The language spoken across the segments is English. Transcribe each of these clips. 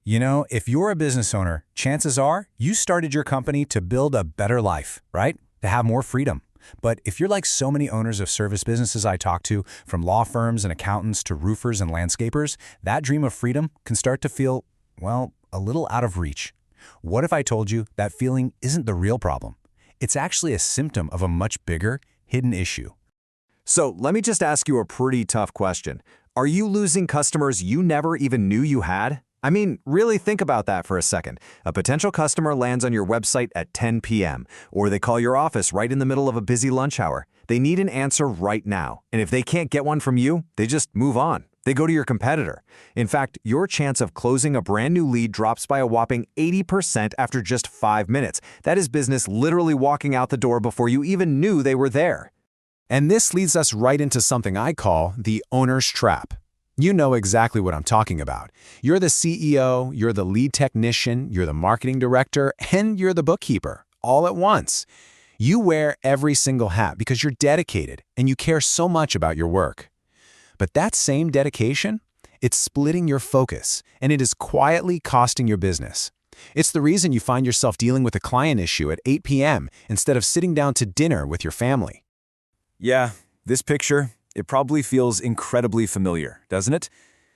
You know, if you're a business owner, chances are you started your company to build a better life, right? To have more freedom. But if you're like so many owners of service businesses I talk to, from law firms and accountants to roofers and landscapers, that dream of freedom can start to feel, well, a little out of reach. What if I told you that feeling isn't the real problem? It's actually a symptom of a much bigger, hidden issue. So let me just ask you a pretty tough question. Are you losing customers you never even knew you had? I mean, really think about that for a second. A potential customer lands on your website at 10 p.m., or they call your office right in the middle of a busy lunch hour. They need an answer right now, and if they can't get one from you, they just move on. They go to your competitor. In fact, your chance of closing a brand new lead drops by a whopping 80% after just 5 minutes. That is business literally walking out the door before you even knew they were there. And this leads us right into something I call the owner's trap. You know exactly what I'm talking about. You're the CEO, you're the lead technician, you're the marketing director, and you're the bookkeeper, all at once. You wear every single hat because you're dedicated and you care so much about your work. But that same dedication, it's splitting your focus, and it is quietly costing your business. It's the reason you find yourself dealing with a client issue at 8 p.m. instead of sitting down to dinner with your family. Yeah, this picture, it probably feels incredibly familiar, doesn't it?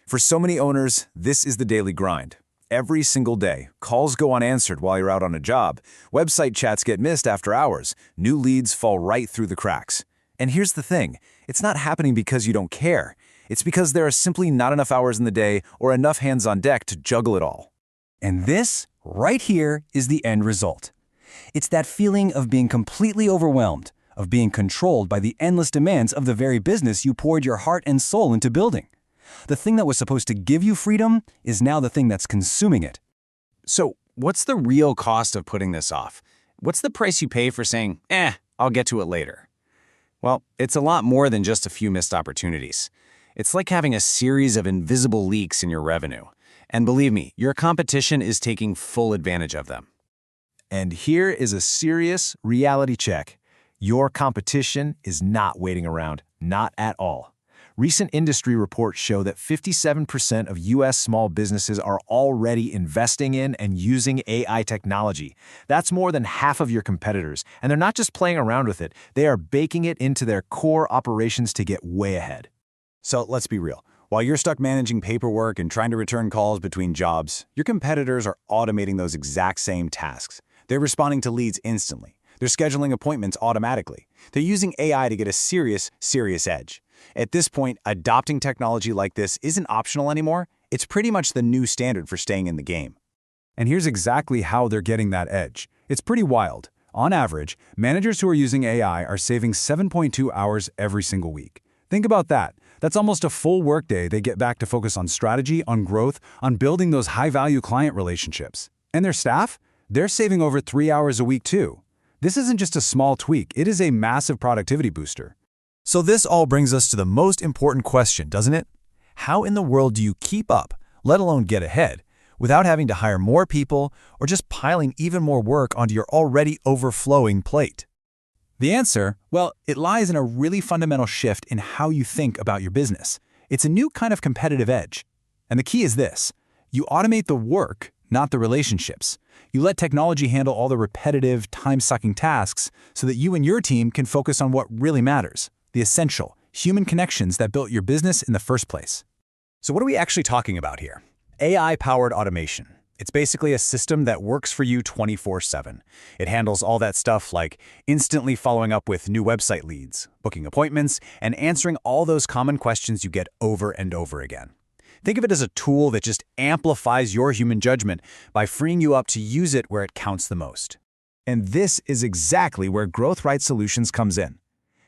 For so many owners, this is the daily grind. Every single day, calls go unanswered while you're out on a job, website chats get missed after hours, new leads fall right through the cracks. And here's the thing, it's not happening because you don't care. It's because there are simply not enough hours in the day or enough hands on deck to juggle it all. And this, right here, is the end result. It's that feeling of being completely overwhelmed, of being controlled by the endless demands of the very business you poured your heart and soul into building. The thing that was supposed to give you freedom is now the thing that's consuming it. So, what's the real cost of putting this off? What's the price you pay for saying, I'll get to it later? Well, it's a lot more than just a few missed opportunities. It's like having a series of invisible leaks in your revenue. And believe me, your competition is taking full advantage of them. And here is a serious reality check. Your competition is not waiting around, not at all. Recent industry reports show that 57% of U.S. small businesses are already investing in and using AI technology. That's more than half of your competitors, and they're not just playing around with it, they are baking it into their core operations to get way ahead. So let's be real. While you're stuck managing paperwork and trying to return calls between jobs, your competitors are automating those exact same tasks. They're responding to leads instantly. They're scheduling appointments automatically. They're using AI to get a serious edge. At this point, adopting technology like this isn't optional anymore. It's pretty much the new standard for staying in the game. And here's exactly how they're getting that edge. It's pretty wild. On average, managers who are using AI are saving 7.2 hours every single week. Think about that. That's almost a full workday they get back to focus on strategy, on growth, on building those high-value client relationships. And their staff? They're saving over 3 hours a week too. This isn't just a small tweak, it is a massive productivity booster. So this all brings us to the most important question, doesn't it? How in the world do you keep up, let alone get ahead, without having to hire more people or just piling even more work onto your already overflowing plate? The answer, well, it lies in a really fundamental shift in how you think about your business. It's a new kind of competitive edge. And the key is this: you automate the work, not the relationships. You let technology handle all the repetitive, time-sucking tasks so that you and your team can focus on what really matters, the essential, human connections that built your business in the first place. So what are we actually talking about here? AI-powered automation. It's basically a system that works for you 24/7. It handles all that stuff like instantly following up with new website leads, booking appointments, and answering all those common questions you get over and over again. Think of it as a tool that just amplifies your human judgment by freeing you up to use it where it counts the most. And this is exactly where Growth Right Solutions comes in.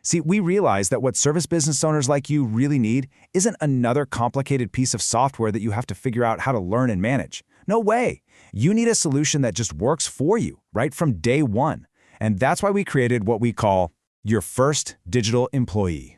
See, we realize that what service business owners like you really need isn't another complicated piece of software that you have to figure out how to learn and manage. No way. You need a solution that just works for you, right from day one. And that's why we created what we call your first digital employee.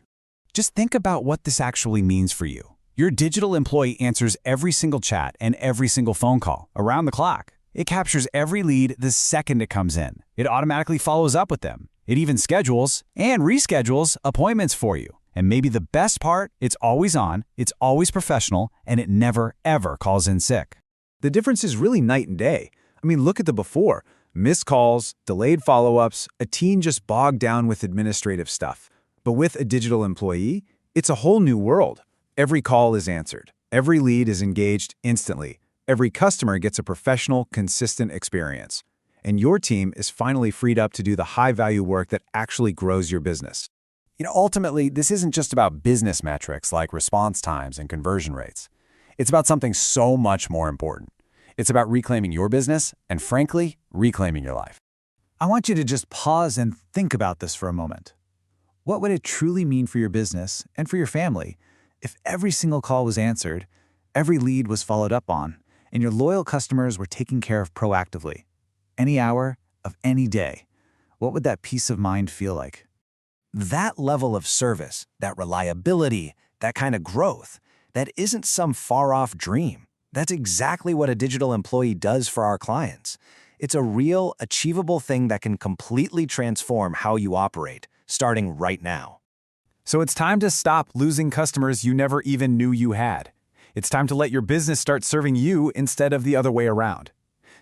Just think about what this actually means for you. Your digital employee answers every single chat and every single phone call around the clock. It captures every lead the second it comes in. It automatically follows up with them. It even schedules and reschedules appointments for you. And maybe the best part, it's always on, it's always professional, and it never, ever calls in sick. The difference is really night and day. I mean, look at the before. Missed calls, delayed follow-ups, a teen just bogged down with administrative stuff. But with a digital employee, it's a whole new world. Every call is answered. Every lead is engaged instantly. Every customer gets a professional, consistent experience. And your team is finally freed up to do the high-value work that actually grows your business. Ultimately, this isn't just about business metrics like response times and conversion rates. It's about something so much more important. It's about reclaiming your business and, frankly, reclaiming your life. I want you to just pause and think about this for a moment. What would it truly mean for your business and for your family if every single call was answered, every lead was followed up on, and your loyal customers were taken care of proactively, any hour of any day? What would that peace of mind feel like? That level of service, that reliability, that kind of growth, that isn't some far-off dream. That's exactly what a digital employee does for our clients. It's a real, achievable thing that can completely transform how you operate, starting right now. So it's time to stop losing customers you never even knew you had. It's time to let your business start serving you instead of the other way around.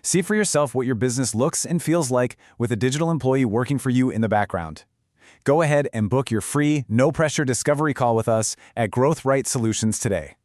See for yourself what your business looks and feels like with a digital employee working for you in the background. Go ahead and book your free, no-pressure discovery call with us at Growth Right Solutions today.